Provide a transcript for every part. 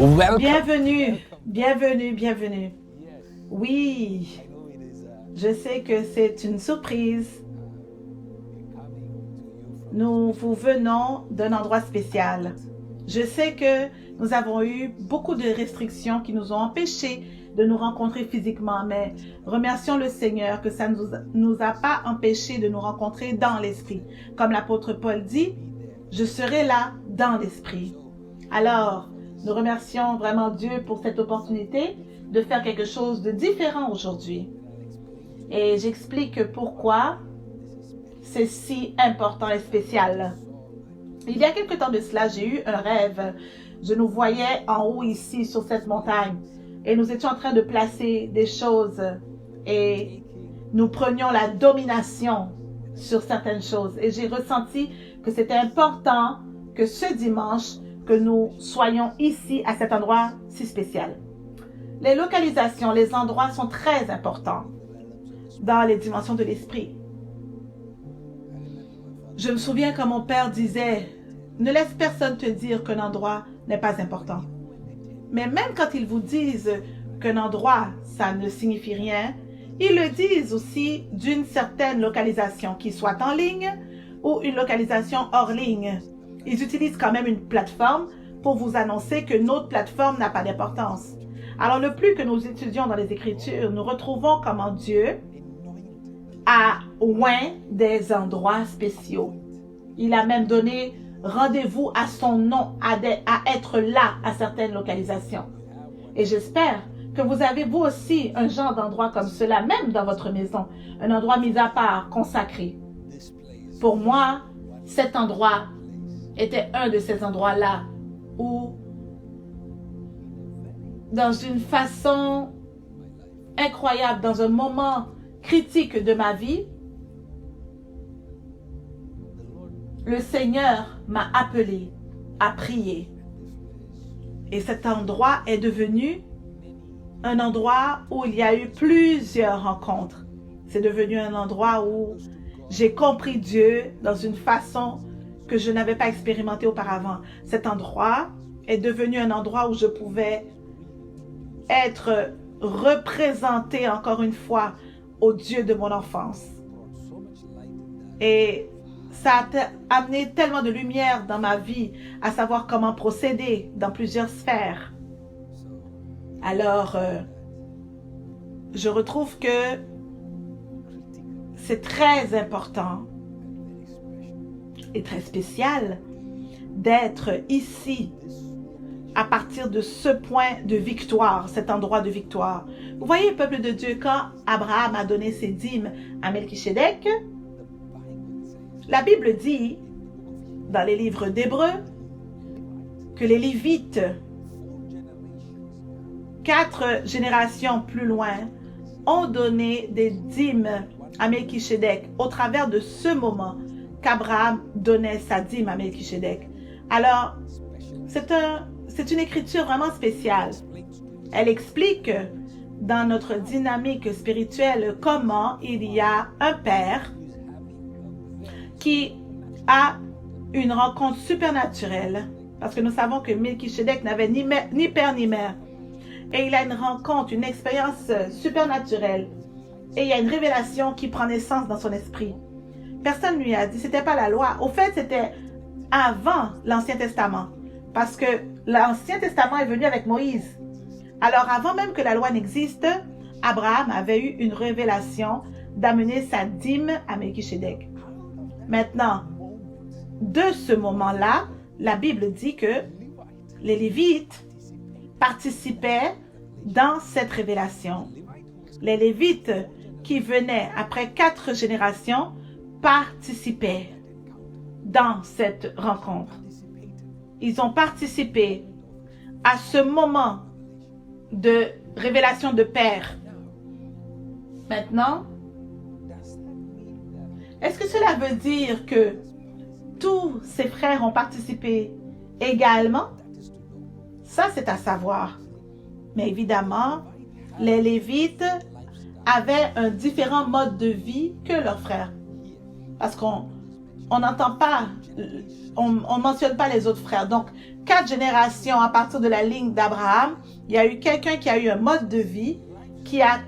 Welcome. Bienvenue, bienvenue, bienvenue. Oui, je sais que c'est une surprise. Nous vous venons d'un endroit spécial. Je sais que nous avons eu beaucoup de restrictions qui nous ont empêchés de nous rencontrer physiquement, mais remercions le Seigneur que ça ne nous a pas empêchés de nous rencontrer dans l'esprit. Comme l'apôtre Paul dit, je serai là dans l'esprit. Alors, nous remercions vraiment Dieu pour cette opportunité de faire quelque chose de différent aujourd'hui. Et j'explique pourquoi c'est si important et spécial. Il y a quelque temps de cela, j'ai eu un rêve. Je nous voyais en haut ici sur cette montagne et nous étions en train de placer des choses et nous prenions la domination sur certaines choses. Et j'ai ressenti que c'était important que ce dimanche, que nous soyons ici à cet endroit si spécial. Les localisations, les endroits sont très importants dans les dimensions de l'esprit. Je me souviens quand mon père disait, ne laisse personne te dire qu'un endroit n'est pas important. Mais même quand ils vous disent qu'un endroit, ça ne signifie rien, ils le disent aussi d'une certaine localisation, qui soit en ligne ou une localisation hors ligne. Ils utilisent quand même une plateforme pour vous annoncer que notre plateforme n'a pas d'importance. Alors le plus que nous étudions dans les Écritures, nous retrouvons comment Dieu a oint des endroits spéciaux. Il a même donné rendez-vous à son nom, à être là à certaines localisations. Et j'espère que vous avez vous aussi un genre d'endroit comme cela, même dans votre maison, un endroit mis à part, consacré. Pour moi, cet endroit était un de ces endroits-là où, dans une façon incroyable, dans un moment critique de ma vie, le Seigneur m'a appelé à prier. Et cet endroit est devenu un endroit où il y a eu plusieurs rencontres. C'est devenu un endroit où j'ai compris Dieu dans une façon que je n'avais pas expérimentée auparavant. Cet endroit est devenu un endroit où je pouvais être représenté encore une fois au Dieu de mon enfance. Et ça a amené tellement de lumière dans ma vie, à savoir comment procéder dans plusieurs sphères. Alors, je retrouve que c'est très important et très spécial d'être ici à partir de ce point de victoire, cet endroit de victoire. Vous voyez, peuple de Dieu, quand Abraham a donné ses dîmes à Melchisédek, la Bible dit, dans les livres d'Hébreux, que les Lévites, 4 générations plus loin, ont donné des dîmes à Melchisédek au travers de ce moment qu'Abraham donnait sa dîme à Melchisédek. Alors, c'est une écriture vraiment spéciale. Elle explique dans notre dynamique spirituelle comment il y a un père qui a une rencontre supernaturelle, parce que nous savons que Melchisédek n'avait ni père ni mère, et il a une rencontre, une expérience supernaturelle, et il y a une révélation qui prend naissance dans son esprit. Personne ne lui a dit, c'était pas la loi. Au fait, c'était avant l'Ancien Testament, parce que l'Ancien Testament est venu avec Moïse. Alors avant même que la loi n'existe, Abraham avait eu une révélation d'amener sa dîme à Melchisédek. Maintenant, de ce moment-là, la Bible dit que les Lévites participaient dans cette révélation. Les Lévites qui venaient après 4 générations participaient dans cette rencontre. Ils ont participé à ce moment de révélation de Père. Maintenant, est-ce que cela veut dire que tous ses frères ont participé également? Ça, c'est à savoir. Mais évidemment, les Lévites avaient un différent mode de vie que leurs frères. Parce qu'on on n'entend pas, on ne mentionne pas les autres frères. Donc, 4 générations à partir de la ligne d'Abraham, il y a eu quelqu'un qui a eu un mode de vie qui a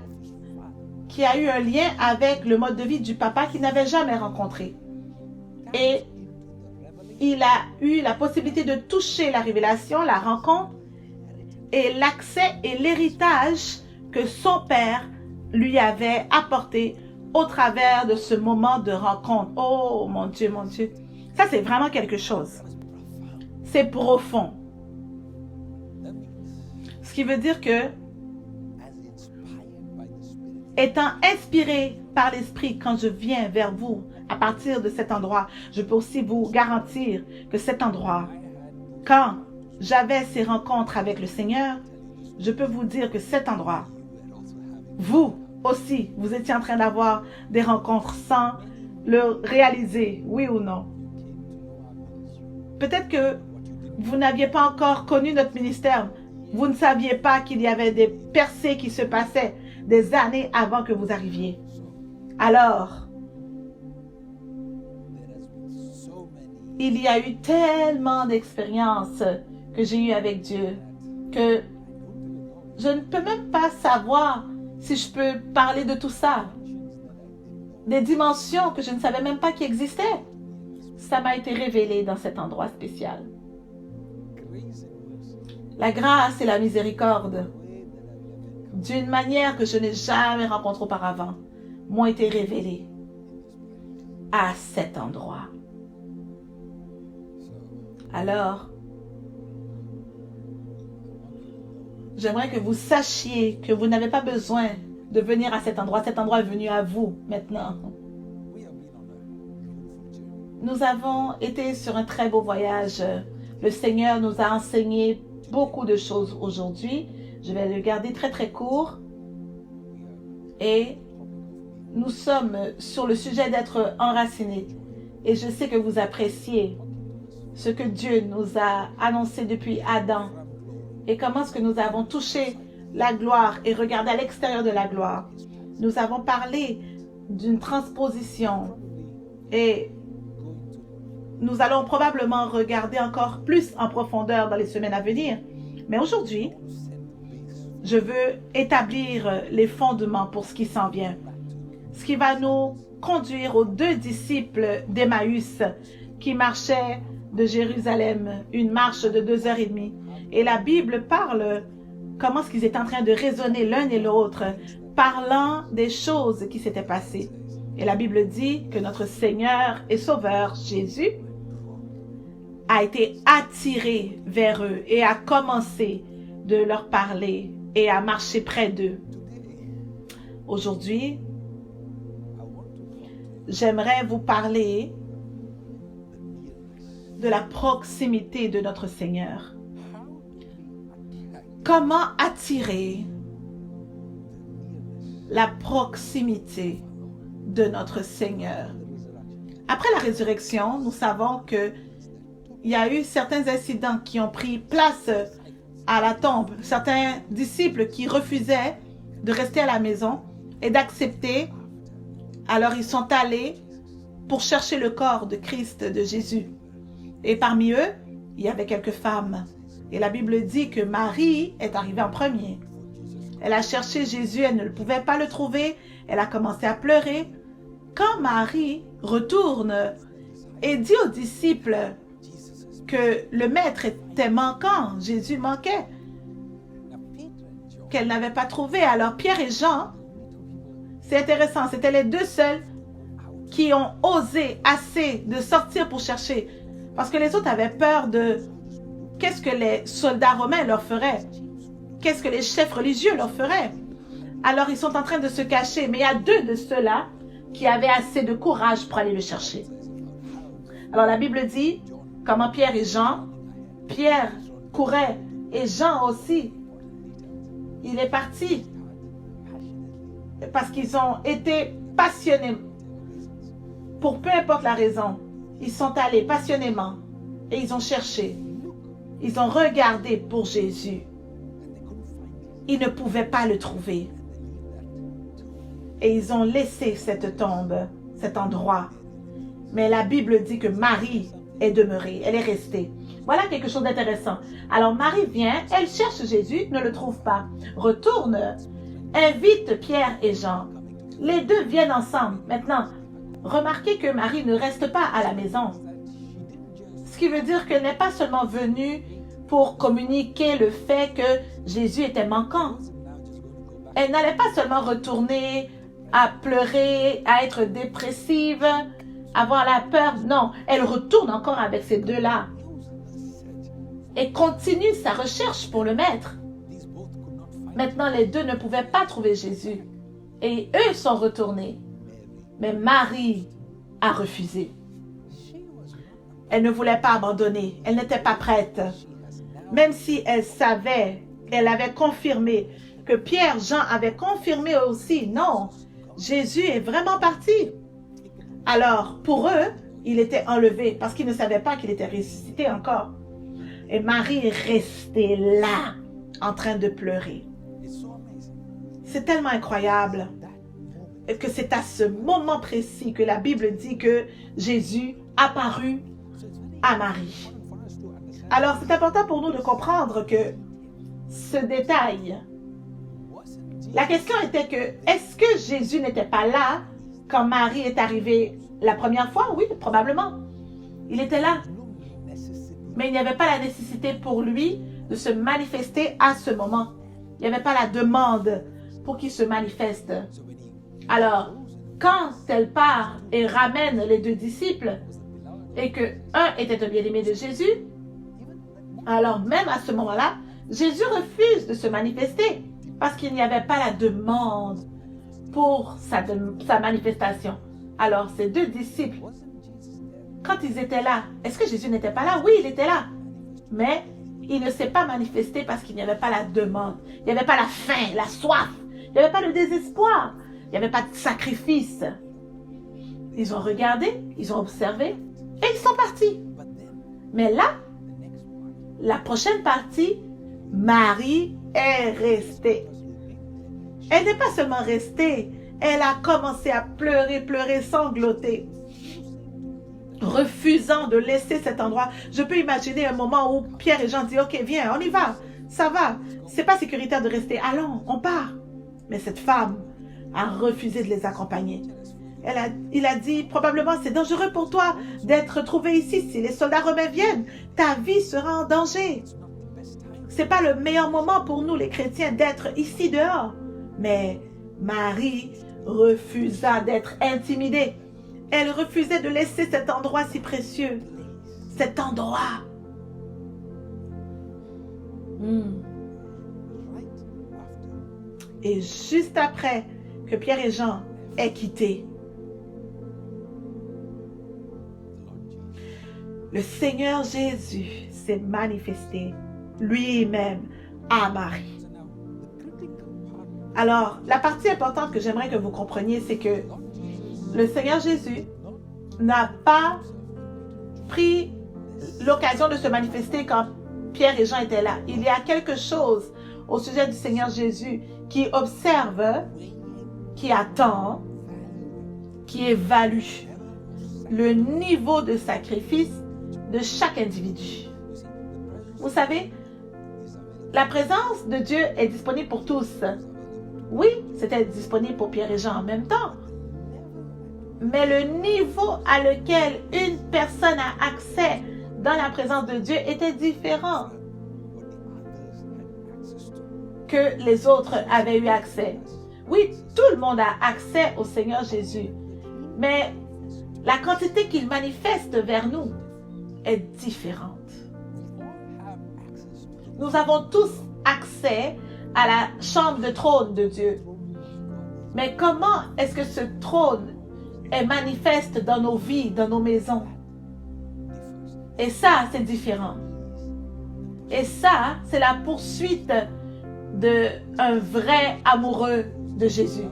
eu un lien avec le mode de vie du papa qu'il n'avait jamais rencontré. Et il a eu la possibilité de toucher la révélation, la rencontre et l'accès et l'héritage que son père lui avait apporté au travers de ce moment de rencontre. Oh mon Dieu, mon Dieu. Ça, c'est vraiment quelque chose. C'est profond. Ce qui veut dire que, étant inspiré par l'Esprit quand je viens vers vous à partir de cet endroit, je peux aussi vous garantir que cet endroit, quand j'avais ces rencontres avec le Seigneur, je peux vous dire que cet endroit, vous aussi, vous étiez en train d'avoir des rencontres sans le réaliser, oui ou non. Peut-être que vous n'aviez pas encore connu notre ministère. Vous ne saviez pas qu'il y avait des percées qui se passaient des années avant que vous arriviez. Alors, il y a eu tellement d'expériences que j'ai eues avec Dieu que je ne peux même pas savoir si je peux parler de tout ça. Des dimensions que je ne savais même pas qui existaient. Ça m'a été révélé dans cet endroit spécial. La grâce et la miséricorde, d'une manière que je n'ai jamais rencontrée auparavant, m'ont été révélées à cet endroit. Alors, j'aimerais que vous sachiez que vous n'avez pas besoin de venir à cet endroit. Cet endroit est venu à vous maintenant. Nous avons été sur un très beau voyage. Le Seigneur nous a enseigné beaucoup de choses aujourd'hui. Je vais le garder très très court. Et nous sommes sur le sujet d'être enracinés. Et je sais que vous appréciez ce que Dieu nous a annoncé depuis Adam. Et comment est-ce que nous avons touché la gloire et regardé à l'extérieur de la gloire. Nous avons parlé d'une transposition et nous allons probablement regarder encore plus en profondeur dans les semaines à venir. Mais aujourd'hui, je veux établir les fondements pour ce qui s'en vient. Ce qui va nous conduire aux 2 disciples d'Emmaüs qui marchaient de Jérusalem, une marche de 2h30. Et la Bible parle comment est-ce qu'ils étaient en train de raisonner l'un et l'autre, parlant des choses qui s'étaient passées. Et la Bible dit que notre Seigneur et Sauveur, Jésus, a été attiré vers eux et a commencé de leur parler et à marcher près d'eux. Aujourd'hui, j'aimerais vous parler de la proximité de notre Seigneur. Comment attirer la proximité de notre Seigneur? Après la résurrection, nous savons qu'il y a eu certains incidents qui ont pris place à la tombe. Certains disciples qui refusaient de rester à la maison et d'accepter. Alors ils sont allés pour chercher le corps de Christ, de Jésus. Et parmi eux, il y avait quelques femmes. Et la Bible dit que Marie est arrivée en premier. Elle a cherché Jésus, elle ne pouvait pas le trouver. Elle a commencé à pleurer. Quand Marie retourne et dit aux disciples que le maître était manquant, Jésus manquait, qu'elle n'avait pas trouvé. Alors Pierre et Jean, c'est intéressant, c'était les 2 seuls qui ont osé assez de sortir pour chercher. Parce que les autres avaient peur de qu'est-ce que les soldats romains leur feraient? Qu'est-ce que les chefs religieux leur feraient? Alors ils sont en train de se cacher. Mais il y a 2 de ceux-là qui avaient assez de courage pour aller le chercher. Alors la Bible dit comment Pierre et Jean, Pierre courait et Jean aussi, il est parti parce qu'ils ont été passionnés. Pour peu importe la raison, ils sont allés passionnément et ils ont cherché. Ils ont regardé pour Jésus. Ils ne pouvaient pas le trouver. Et ils ont laissé cette tombe, cet endroit. Mais la Bible dit que Marie est demeurée, elle est restée. Voilà quelque chose d'intéressant. Alors Marie vient, elle cherche Jésus, ne le trouve pas. Retourne, invite Pierre et Jean. Les deux viennent ensemble. Maintenant, remarquez que Marie ne reste pas à la maison. Ce qui veut dire qu'elle n'est pas seulement venue pour communiquer le fait que Jésus était manquant. Elle n'allait pas seulement retourner à pleurer, à être dépressive, avoir la peur. Non, elle retourne encore avec ces deux-là et continue sa recherche pour le maître. Maintenant, les deux ne pouvaient pas trouver Jésus et eux sont retournés. Mais Marie a refusé. Elle ne voulait pas abandonner. Elle n'était pas prête. Même si elle savait, elle avait confirmé que Pierre, Jean avaient confirmé aussi, non, Jésus est vraiment parti. Alors, pour eux, il était enlevé parce qu'ils ne savaient pas qu'il était ressuscité encore. Et Marie est restée là, en train de pleurer. C'est tellement incroyable que c'est à ce moment précis que la Bible dit que Jésus apparut à Marie. Alors, c'est important pour nous de comprendre que ce détail, la question était que, est-ce que Jésus n'était pas là quand Marie est arrivée la première fois? Oui, probablement. Il était là. Mais il n'y avait pas la nécessité pour lui de se manifester à ce moment. Il n'y avait pas la demande pour qu'il se manifeste. Alors, quand elle part et ramène les deux disciples, et que un était un bien-aimé de Jésus, alors même à ce moment-là, Jésus refuse de se manifester parce qu'il n'y avait pas la demande pour sa manifestation. Alors, ces deux disciples, quand ils étaient là, est-ce que Jésus n'était pas là? Oui, il était là. Mais il ne s'est pas manifesté parce qu'il n'y avait pas la demande. Il n'y avait pas la faim, la soif. Il n'y avait pas le désespoir. Il n'y avait pas de sacrifice. Ils ont regardé, ils ont observé et ils sont partis. Mais là, la prochaine partie, Marie est restée. Elle n'est pas seulement restée, elle a commencé à pleurer, pleurer, sangloter, refusant de laisser cet endroit. Je peux imaginer un moment où Pierre et Jean disent, ok, viens, on y va, ça va, c'est pas sécuritaire de rester, allons, on part. Mais cette femme a refusé de les accompagner. Il a dit, probablement c'est dangereux pour toi d'être trouvé ici. Si les soldats romains viennent, ta vie sera en danger. C'est pas le meilleur moment pour nous les chrétiens d'être ici dehors. Mais Marie refusa d'être intimidée. Elle refusait de laisser cet endroit si précieux. Cet endroit. Et juste après que Pierre et Jean aient quitté, le Seigneur Jésus s'est manifesté lui-même à Marie. Alors, la partie importante que j'aimerais que vous compreniez, c'est que le Seigneur Jésus n'a pas pris l'occasion de se manifester quand Pierre et Jean étaient là. Il y a quelque chose au sujet du Seigneur Jésus qui observe, qui attend, qui évalue le niveau de sacrifice de chaque individu. Vous savez, la présence de Dieu est disponible pour tous. Oui, c'était disponible pour Pierre et Jean en même temps. Mais le niveau à lequel une personne a accès dans la présence de Dieu était différent que les autres avaient eu accès. Oui, tout le monde a accès au Seigneur Jésus. Mais la quantité qu'il manifeste vers nous est différente. Nous avons tous accès à la chambre de trône de Dieu. Mais comment est-ce que ce trône est manifeste dans nos vies, dans nos maisons? Et ça, c'est différent. Et ça, c'est la poursuite d'un vrai amoureux de Jésus.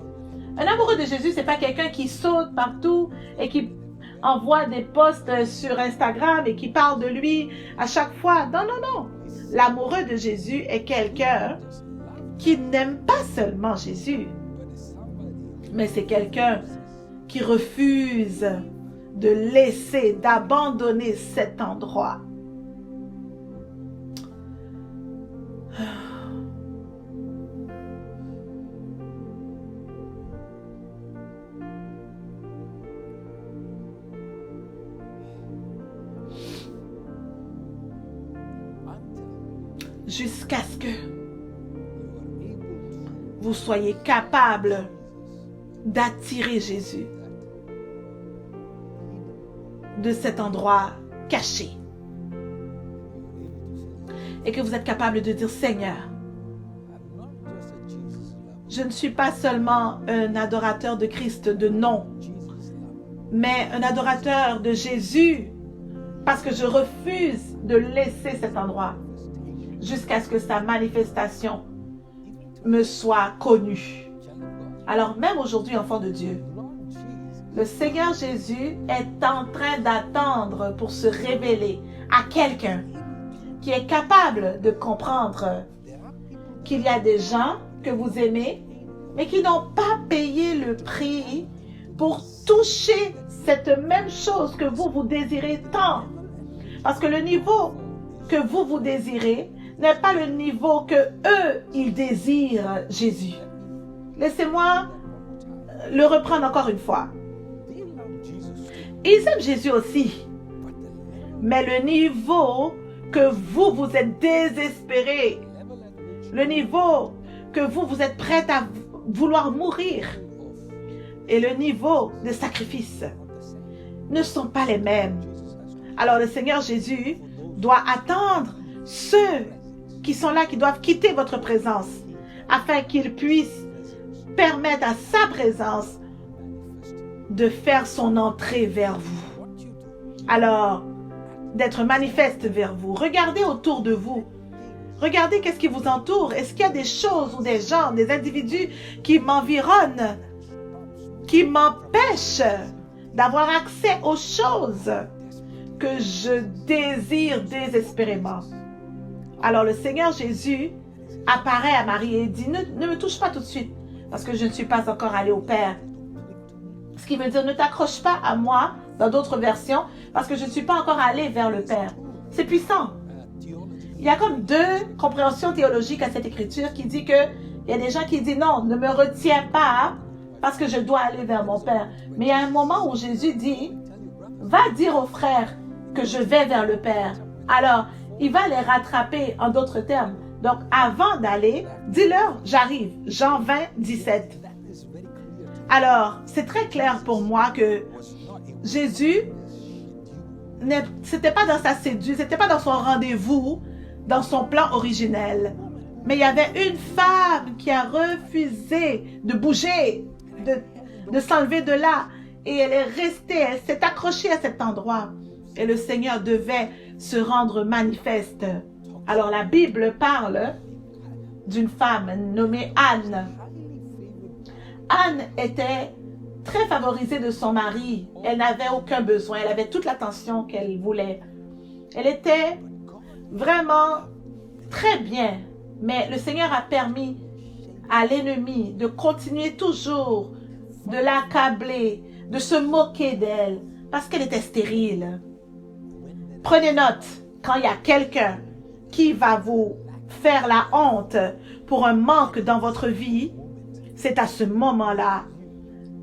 Un amoureux de Jésus, c'est pas quelqu'un qui saute partout et qui envoie des posts sur Instagram et qui parle de lui à chaque fois. Non, non, non. L'amoureux de Jésus est quelqu'un qui n'aime pas seulement Jésus, mais c'est quelqu'un qui refuse de laisser, d'abandonner cet endroit. Jusqu'à ce que vous soyez capable d'attirer Jésus de cet endroit caché. Et que vous êtes capable de dire, Seigneur, je ne suis pas seulement un adorateur de Christ de nom, mais un adorateur de Jésus, parce que je refuse de laisser cet endroit jusqu'à ce que sa manifestation me soit connue. Alors même aujourd'hui, enfant de Dieu, le Seigneur Jésus est en train d'attendre pour se révéler à quelqu'un qui est capable de comprendre qu'il y a des gens que vous aimez, mais qui n'ont pas payé le prix pour toucher cette même chose que vous désirez tant. Parce que le niveau que vous désirez n'est pas le niveau que eux, ils désirent Jésus. Laissez-moi le reprendre encore une fois. Ils aiment Jésus aussi. Mais le niveau que vous êtes désespéré, le niveau que vous êtes prêt à vouloir mourir et le niveau de sacrifice ne sont pas les mêmes. Alors le Seigneur Jésus doit attendre ceux qui sont là, qui doivent quitter votre présence afin qu'il puisse permettre à sa présence de faire son entrée vers vous. Alors, d'être manifeste vers vous. Regardez autour de vous. Regardez qu'est-ce qui vous entoure. Est-ce qu'il y a des choses ou des gens, des individus qui m'environnent, qui m'empêchent d'avoir accès aux choses que je désire désespérément? Alors le Seigneur Jésus apparaît à Marie et dit, ne me touche pas tout de suite, parce que je ne suis pas encore allé au Père. Ce qui veut dire, ne t'accroche pas à moi, dans d'autres versions, parce que je ne suis pas encore allé vers le Père. C'est puissant. Il y a comme deux compréhensions théologiques à cette écriture qui dit que, il y a des gens qui disent, non, ne me retiens pas, parce que je dois aller vers mon Père. Mais il y a un moment où Jésus dit, va dire aux frères que je vais vers le Père. Alors, il va les rattraper en d'autres termes. Donc, avant d'aller, dis-leur, j'arrive. Jean 20, 17. Alors, c'est très clair pour moi que Jésus, c'était pas dans sa séduction, c'était pas dans son rendez-vous, dans son plan originel. Mais il y avait une femme qui a refusé de bouger, de s'enlever de là. Et elle est restée, elle s'est accrochée à cet endroit. Et le Seigneur devait se rendre manifeste. Alors la Bible parle d'une femme nommée Anne. Anne était très favorisée de son mari. Elle n'avait aucun besoin. Elle avait toute l'attention qu'elle voulait. Elle était vraiment très bien. Mais le Seigneur a permis à l'ennemi de continuer toujours de l'accabler, de se moquer d'elle, parce qu'elle était stérile. Prenez note, quand il y a quelqu'un qui va vous faire la honte pour un manque dans votre vie, c'est à ce moment-là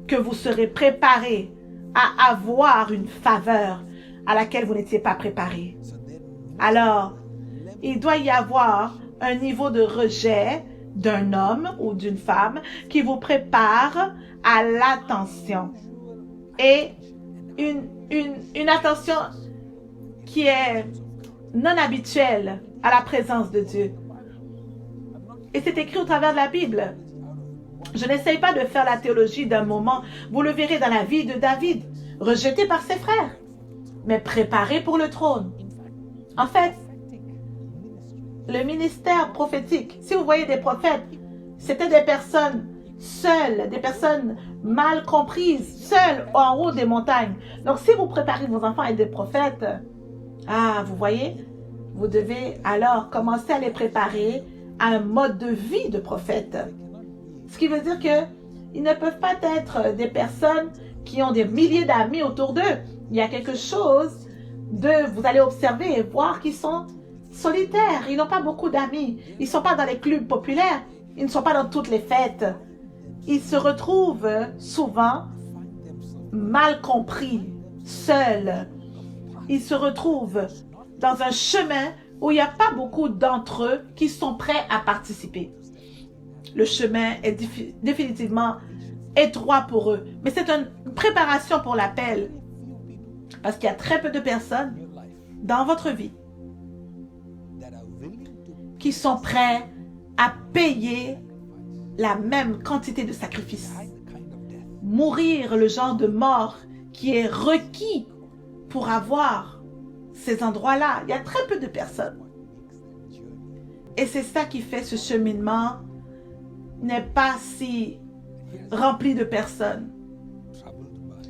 que vous serez préparé à avoir une faveur à laquelle vous n'étiez pas préparé. Alors, il doit y avoir un niveau de rejet d'un homme ou d'une femme qui vous prépare à l'attention. Et une attention qui est non habituelle à la présence de Dieu. Et c'est écrit au travers de la Bible. Je n'essaye pas de faire la théologie d'un moment. Vous le verrez dans la vie de David, rejeté par ses frères, mais préparé pour le trône. En fait, le ministère prophétique, si vous voyez des prophètes, c'était des personnes seules, des personnes mal comprises, seules en haut des montagnes. Donc si vous préparez vos enfants à être des prophètes, vous voyez, vous devez alors commencer à les préparer à un mode de vie de prophète. Ce qui veut dire qu'ils ne peuvent pas être des personnes qui ont des milliers d'amis autour d'eux. Il y a quelque chose vous allez observer et voir qu'ils sont solitaires. Ils n'ont pas beaucoup d'amis. Ils ne sont pas dans les clubs populaires. Ils ne sont pas dans toutes les fêtes. Ils se retrouvent souvent mal compris, seuls. Ils se retrouvent dans un chemin où il n'y a pas beaucoup d'entre eux qui sont prêts à participer. Le chemin est définitivement étroit pour eux. Mais c'est une préparation pour l'appel. Parce qu'il y a très peu de personnes dans votre vie qui sont prêts à payer la même quantité de sacrifices. Mourir le genre de mort qui est requis pour avoir ces endroits-là. Il y a très peu de personnes. Et c'est ça qui fait ce cheminement n'est pas si rempli de personnes.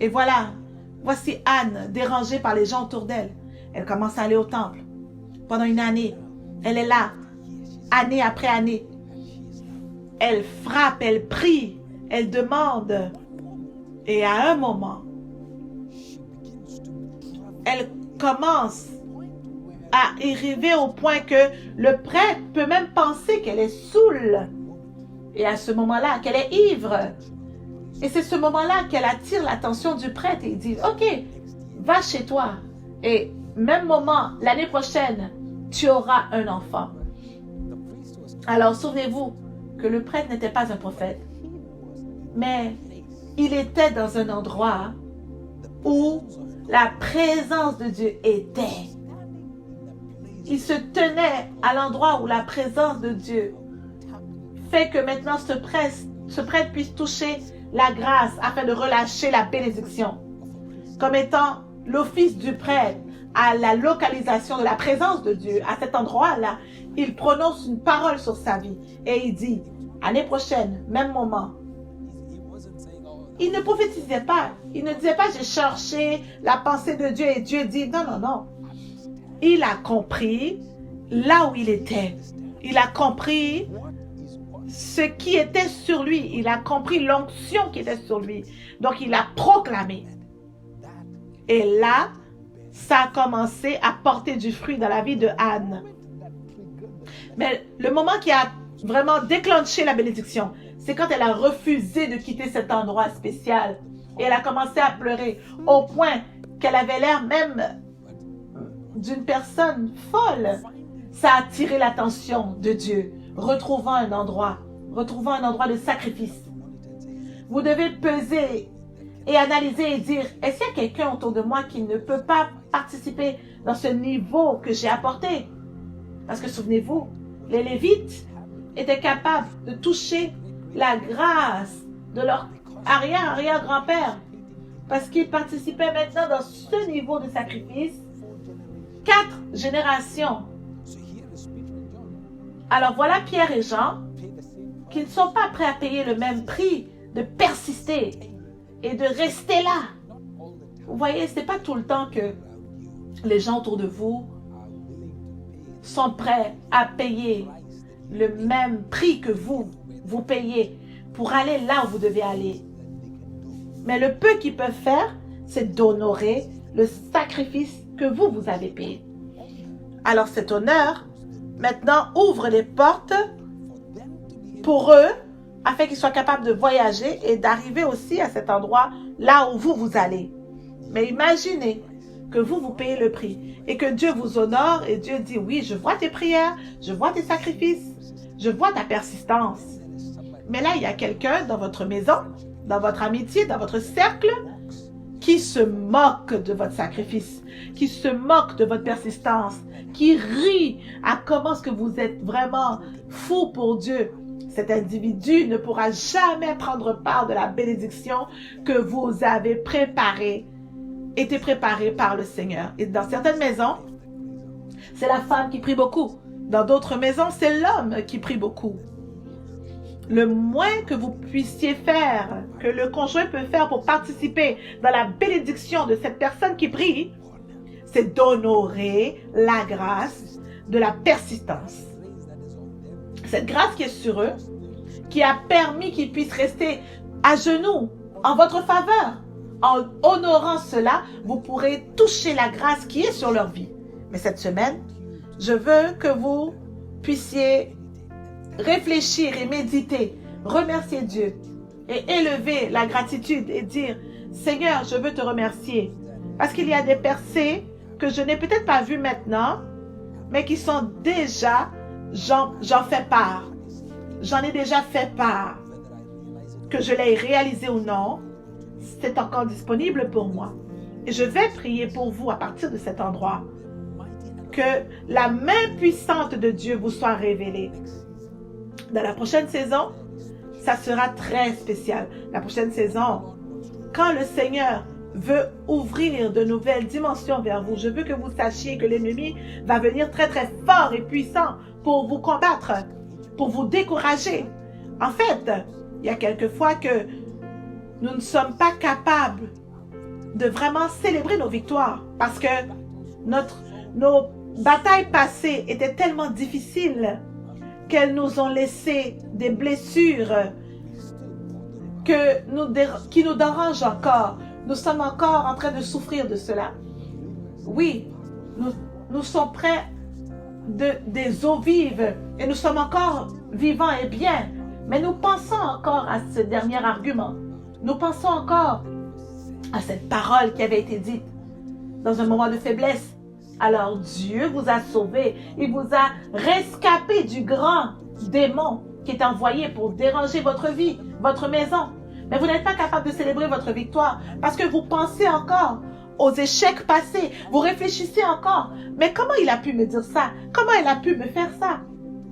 Et voilà, voici Anne, dérangée par les gens autour d'elle. Elle commence à aller au temple. Pendant une année, elle est là, année après année. Elle frappe, elle prie, elle demande. Et à un moment, elle commence à arriver au point que le prêtre peut même penser qu'elle est saoule. Et à ce moment-là, qu'elle est ivre. Et c'est ce moment-là qu'elle attire l'attention du prêtre et il dit, « Ok, va chez toi. Et même moment, l'année prochaine, tu auras un enfant. » Alors, souvenez-vous que le prêtre n'était pas un prophète. Mais il était dans un endroit où la présence de Dieu était. Il se tenait à l'endroit où la présence de Dieu fait que maintenant ce prêtre puisse toucher la grâce afin de relâcher la bénédiction. Comme étant l'office du prêtre à la localisation de la présence de Dieu, à cet endroit-là, il prononce une parole sur sa vie et il dit, année prochaine, même moment. Il ne prophétisait pas, il ne disait pas, j'ai cherché la pensée de Dieu et Dieu dit, non, non, non. Il a compris là où il était. Il a compris ce qui était sur lui. Il a compris l'onction qui était sur lui. Donc, il a proclamé. Et là, ça a commencé à porter du fruit dans la vie de Anne. Mais le moment qui a vraiment déclenché la bénédiction, c'est quand elle a refusé de quitter cet endroit spécial. Et elle a commencé à pleurer au point qu'elle avait l'air même d'une personne folle. Ça a attiré l'attention de Dieu, retrouvant un endroit de sacrifice. Vous devez peser et analyser et dire, est-ce qu'il y a quelqu'un autour de moi qui ne peut pas participer dans ce niveau que j'ai apporté? Parce que souvenez-vous, les Lévites étaient capables de toucher la grâce de leur arrière-grand-père parce qu'ils participaient maintenant dans ce niveau de sacrifice 4 générations. Alors voilà Pierre et Jean qui ne sont pas prêts à payer le même prix de persister et de rester là. Vous voyez, ce n'est pas tout le temps que les gens autour de vous sont prêts à payer le même prix que vous payez pour aller là où vous devez aller. Mais le peu qu'ils peuvent faire, c'est d'honorer le sacrifice que vous avez payé. Alors cet honneur, maintenant, ouvre les portes pour eux, afin qu'ils soient capables de voyager et d'arriver aussi à cet endroit là où vous allez. Mais imaginez que vous payez le prix et que Dieu vous honore et Dieu dit, oui, je vois tes prières, je vois tes sacrifices, je vois ta persistance. Mais là, il y a quelqu'un dans votre maison, dans votre amitié, dans votre cercle, qui se moque de votre sacrifice, qui se moque de votre persistance, qui rit à comment est-ce que vous êtes vraiment fou pour Dieu. Cet individu ne pourra jamais prendre part de la bénédiction que vous avez été préparée par le Seigneur. Et dans certaines maisons, c'est la femme qui prie beaucoup. Dans d'autres maisons, c'est l'homme qui prie beaucoup. Le moins que vous puissiez faire, que le conjoint peut faire pour participer dans la bénédiction de cette personne qui prie, c'est d'honorer la grâce de la persistance. Cette grâce qui est sur eux, qui a permis qu'ils puissent rester à genoux en votre faveur, En honorant cela, vous pourrez toucher la grâce qui est sur leur vie. Mais cette semaine, je veux que vous puissiez réfléchir et méditer, remercier Dieu et élever la gratitude et dire, Seigneur, je veux te remercier. Parce qu'il y a des percées que je n'ai peut-être pas vues maintenant, mais qui sont déjà, j'en fais part. J'en ai déjà fait part. Que je l'ai réalisé ou non, c'est encore disponible pour moi. Et je vais prier pour vous à partir de cet endroit. Que la main puissante de Dieu vous soit révélée. Dans la prochaine saison, ça sera très spécial. La prochaine saison, quand le Seigneur veut ouvrir de nouvelles dimensions vers vous, je veux que vous sachiez que l'ennemi va venir très très fort et puissant pour vous combattre, pour vous décourager. En fait, il y a quelquefois que nous ne sommes pas capables de vraiment célébrer nos victoires parce que nos batailles passées étaient tellement difficiles qu'elles nous ont laissé des blessures qui nous dérangent encore. Nous sommes encore en train de souffrir de cela. Oui, nous sommes près des eaux vives et nous sommes encore vivants et bien. Mais nous pensons encore à ce dernier argument. Nous pensons encore à cette parole qui avait été dite dans un moment de faiblesse. Alors Dieu vous a sauvé. Il vous a rescapé du grand démon qui est envoyé pour déranger votre vie, votre maison. Mais vous n'êtes pas capable de célébrer votre victoire parce que vous pensez encore aux échecs passés. Vous réfléchissez encore. Mais comment il a pu me dire ça? Comment il a pu me faire ça?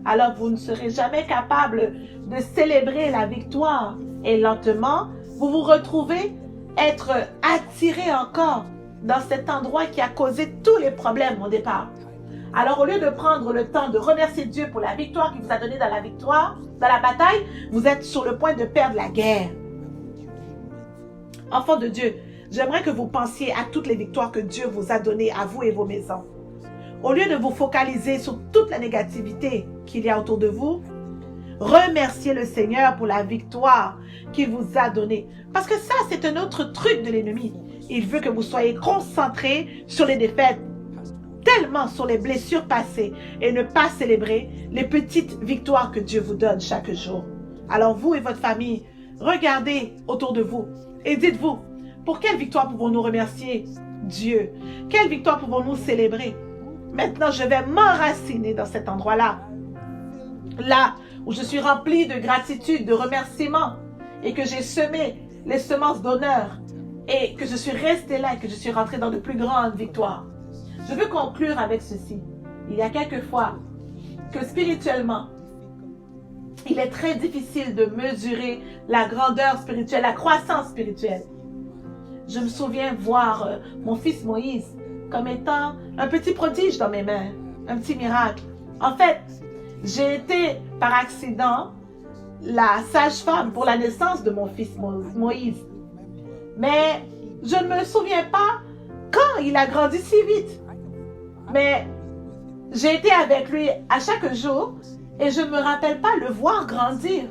Alors vous ne serez jamais capable de célébrer la victoire. Et lentement, vous vous retrouvez être attiré encore dans cet endroit qui a causé tous les problèmes au départ. Alors au lieu de prendre le temps de remercier Dieu pour la victoire qu'il vous a donnée dans la victoire, dans la bataille, vous êtes sur le point de perdre la guerre. Enfants de Dieu, j'aimerais que vous pensiez à toutes les victoires que Dieu vous a données à vous et vos maisons. Au lieu de vous focaliser sur toute la négativité qu'il y a autour de vous, remerciez le Seigneur pour la victoire qu'il vous a donnée. Parce que ça, c'est un autre truc de l'ennemi. Il veut que vous soyez concentrés sur les défaites, tellement sur les blessures passées et ne pas célébrer les petites victoires que Dieu vous donne chaque jour. Alors vous et votre famille, regardez autour de vous et dites-vous, pour quelle victoire pouvons-nous remercier Dieu? Quelle victoire pouvons-nous célébrer? Maintenant, je vais m'enraciner dans cet endroit-là. Là où je suis rempli de gratitude, de remerciement et que j'ai semé les semences d'honneur et que je suis resté là et que je suis rentré dans de plus grandes victoires. Je veux conclure avec ceci. Il y a quelquefois que spirituellement, il est très difficile de mesurer la grandeur spirituelle, la croissance spirituelle. Je me souviens voir mon fils Moïse comme étant un petit prodige dans mes mains, un petit miracle. En fait, j'ai été par accident la sage-femme pour la naissance de mon fils Moïse. Mais je ne me souviens pas quand il a grandi si vite. Mais j'ai été avec lui à chaque jour et je ne me rappelle pas le voir grandir.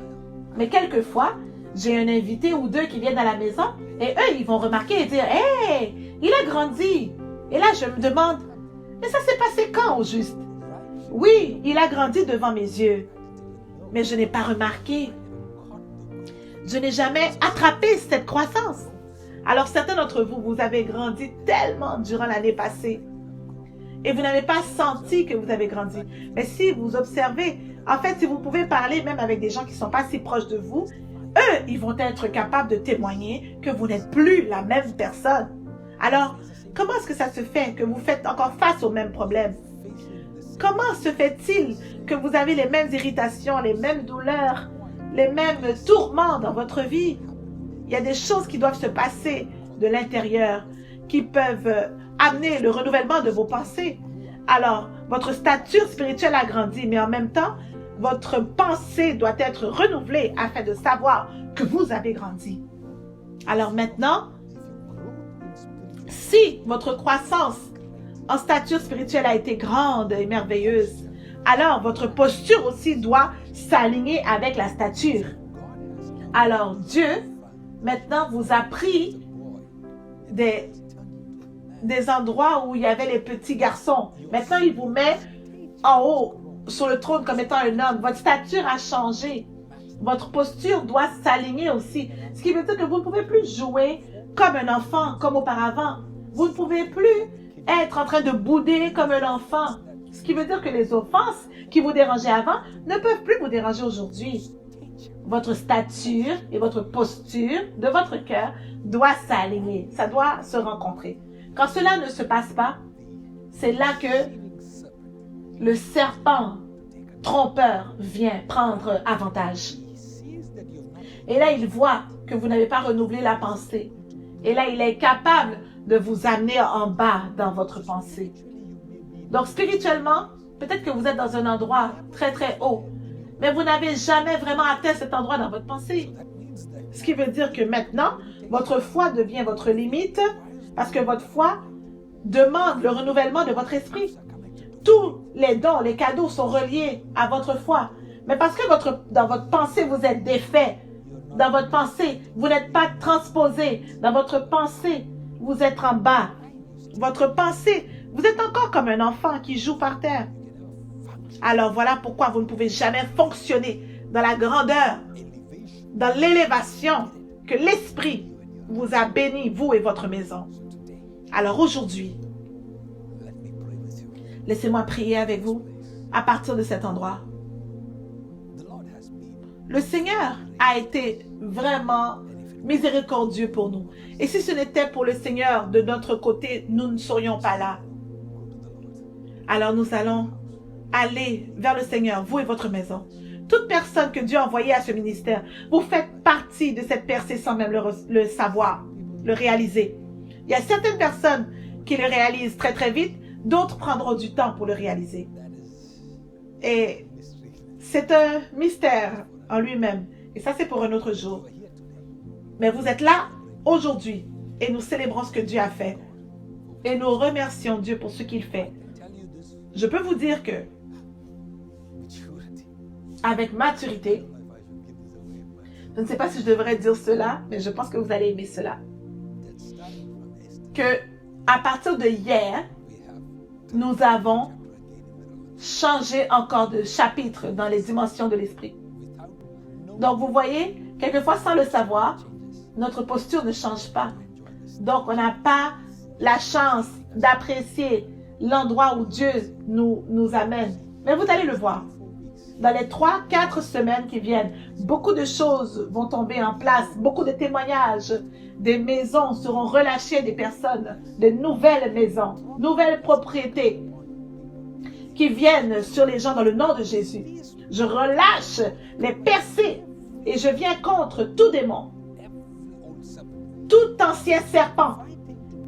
Mais quelquefois, j'ai un invité ou deux qui viennent à la maison et eux, ils vont remarquer et dire « Hey, il a grandi !» Et là, je me demande « Mais ça s'est passé quand au juste ?» Oui, il a grandi devant mes yeux, mais je n'ai pas remarqué. Je n'ai jamais attrapé cette croissance. Alors certains d'entre vous, vous avez grandi tellement durant l'année passée et vous n'avez pas senti que vous avez grandi. Mais si vous observez, en fait, si vous pouvez parler même avec des gens qui ne sont pas si proches de vous, eux, ils vont être capables de témoigner que vous n'êtes plus la même personne. Alors, comment est-ce que ça se fait que vous faites encore face aux mêmes problèmes? Comment se fait-il que vous avez les mêmes irritations, les mêmes douleurs, les mêmes tourments dans votre vie? Il y a des choses qui doivent se passer de l'intérieur, qui peuvent amener le renouvellement de vos pensées. Alors, votre stature spirituelle a grandi, mais en même temps, votre pensée doit être renouvelée afin de savoir que vous avez grandi. Alors maintenant, si votre croissance en stature spirituelle a été grande et merveilleuse, alors votre posture aussi doit s'aligner avec la stature. Alors Dieu, maintenant, vous a pris des endroits où il y avait les petits garçons. Maintenant, il vous met en haut, sur le trône, comme étant un homme. Votre stature a changé. Votre posture doit s'aligner aussi. Ce qui veut dire que vous ne pouvez plus jouer comme un enfant, comme auparavant. Vous ne pouvez plus être en train de bouder comme un enfant. Ce qui veut dire que les offenses qui vous dérangeaient avant ne peuvent plus vous déranger aujourd'hui. Votre stature et votre posture de votre cœur doit s'aligner. Ça doit se rencontrer. Quand cela ne se passe pas, c'est là que le serpent trompeur vient prendre avantage. Et là, il voit que vous n'avez pas renouvelé la pensée. Et là, il est capable de vous amener en bas dans votre pensée. Donc, spirituellement, peut-être que vous êtes dans un endroit très, très haut, mais vous n'avez jamais vraiment atteint cet endroit dans votre pensée. Ce qui veut dire que maintenant, votre foi devient votre limite parce que votre foi demande le renouvellement de votre esprit. Tous les dons, les cadeaux sont reliés à votre foi. Mais parce que dans votre pensée, vous êtes défait. Dans votre pensée, vous n'êtes pas transposé. Dans votre pensée, vous êtes en bas. Votre pensée, vous êtes encore comme un enfant qui joue par terre. Alors voilà pourquoi vous ne pouvez jamais fonctionner dans la grandeur, dans l'élévation que l'Esprit vous a béni, vous et votre maison. Alors aujourd'hui, laissez-moi prier avec vous à partir de cet endroit. Le Seigneur a été vraiment miséricordieux pour nous. Et si ce n'était pour le Seigneur de notre côté, nous ne serions pas là. Alors nous allons aller vers le Seigneur, vous et votre maison. Toute personne que Dieu a envoyée à ce ministère, vous faites partie de cette percée sans même le savoir, le réaliser. Il y a certaines personnes qui le réalisent très très vite, d'autres prendront du temps pour le réaliser. Et c'est un mystère en lui-même. Et ça, c'est pour un autre jour. Mais vous êtes là aujourd'hui et nous célébrons ce que Dieu a fait. Et nous remercions Dieu pour ce qu'il fait. Je peux vous dire que avec maturité, je ne sais pas si je devrais dire cela, mais je pense que vous allez aimer cela. Que à partir de hier, nous avons changé encore de chapitre dans les dimensions de l'esprit. Donc vous voyez, quelquefois sans le savoir, notre posture ne change pas. Donc on n'a pas la chance d'apprécier l'endroit où Dieu nous amène. Mais vous allez le voir. Dans les 3-4 semaines qui viennent, beaucoup de choses vont tomber en place, beaucoup de témoignages, des maisons seront relâchées, des personnes, de nouvelles maisons, nouvelles propriétés qui viennent sur les gens dans le nom de Jésus. Je relâche les percées et je viens contre tout démon, tout ancien serpent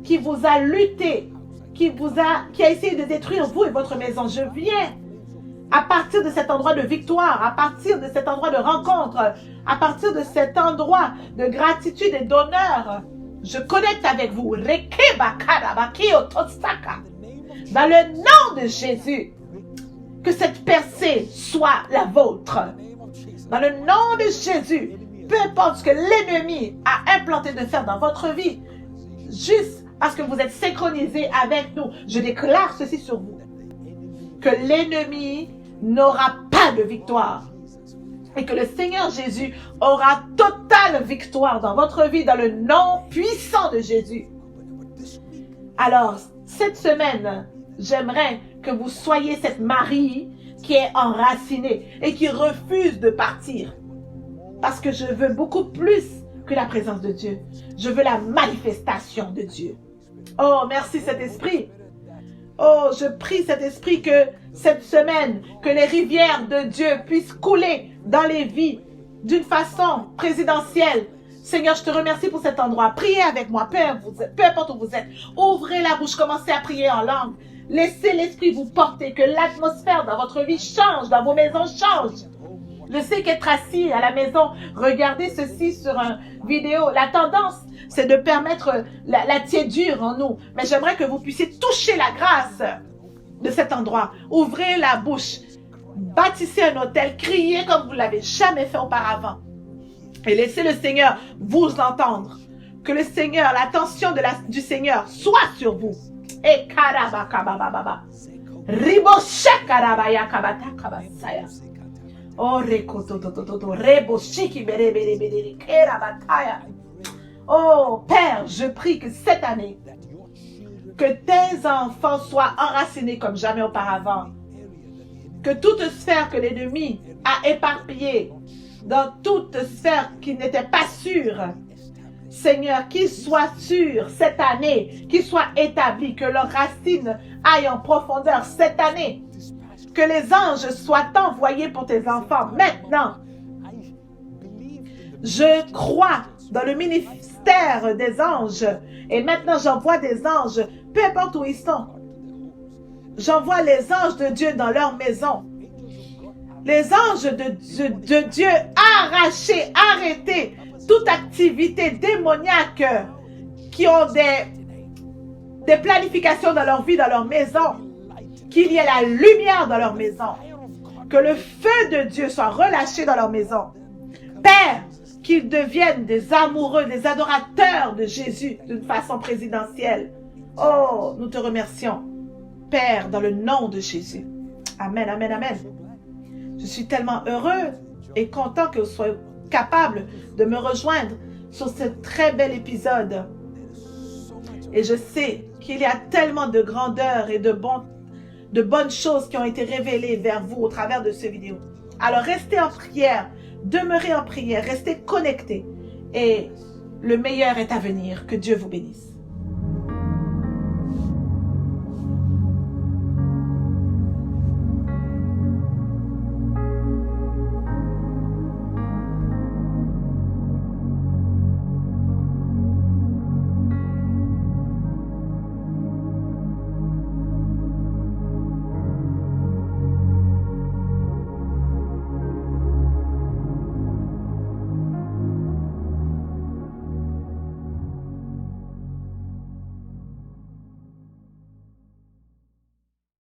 qui vous a lutté, qui a essayé de détruire vous et votre maison. Je viens à partir de cet endroit de victoire, à partir de cet endroit de rencontre, à partir de cet endroit de gratitude et d'honneur, je connecte avec vous. Dans le nom de Jésus, que cette percée soit la vôtre. Dans le nom de Jésus, peu importe ce que l'ennemi a implanté de faire dans votre vie, juste parce que vous êtes synchronisés avec nous, je déclare ceci sur vous. Que l'ennemi n'aura pas de victoire. Et que le Seigneur Jésus aura totale victoire dans votre vie, dans le nom puissant de Jésus. Alors, cette semaine, j'aimerais que vous soyez cette Marie qui est enracinée et qui refuse de partir. Parce que je veux beaucoup plus que la présence de Dieu. Je veux la manifestation de Dieu. Oh, merci Saint-Esprit. Oh, je prie Saint-Esprit que cette semaine, que les rivières de Dieu puissent couler dans les vies d'une façon présidentielle. Seigneur, je te remercie pour cet endroit. Priez avec moi, peu importe où vous êtes. Ouvrez la bouche, commencez à prier en langue. Laissez l'Esprit vous porter, que l'atmosphère dans votre vie change, dans vos maisons change. Je sais qu'être assis à la maison, regardez ceci sur une vidéo, la tendance, c'est de permettre la tiédure en nous. Mais j'aimerais que vous puissiez toucher la grâce de cet endroit. Ouvrez la bouche, bâtissez un hôtel, criez comme vous ne l'avez jamais fait auparavant. Et laissez le Seigneur vous entendre. Que le Seigneur, l'attention du Seigneur soit sur vous. Et karabakabababa. Riboshakarabaya kabata kabasaya. Oh, rekototototo. Reboshiki berebere kerabataya. Oh, Père, je prie que cette année, que tes enfants soient enracinés comme jamais auparavant. Que toute sphère que l'ennemi a éparpillée, dans toute sphère qui n'était pas sûre, Seigneur, qu'ils soient sûrs cette année, qu'ils soient établis, que leurs racines aillent en profondeur cette année, que les anges soient envoyés pour tes enfants maintenant. Je crois dans le ministère des anges et maintenant j'envoie des anges, peu importe où ils sont. J'envoie les anges de Dieu dans leur maison. Les anges de Dieu arrachés, arrêtés, toute activité démoniaque qui ont des planifications dans leur vie, dans leur maison, qu'il y ait la lumière dans leur maison, que le feu de Dieu soit relâché dans leur maison. Père, qu'ils deviennent des amoureux, des adorateurs de Jésus d'une façon présidentielle. Oh, nous te remercions, Père, dans le nom de Jésus. Amen, amen, amen. Je suis tellement heureux et content que vous soyez capable de me rejoindre sur ce très bel épisode. Et je sais qu'il y a tellement de grandeur et de bonnes choses qui ont été révélées vers vous au travers de cette vidéo. Alors restez en prière, demeurez en prière, restez connectés. Et le meilleur est à venir. Que Dieu vous bénisse.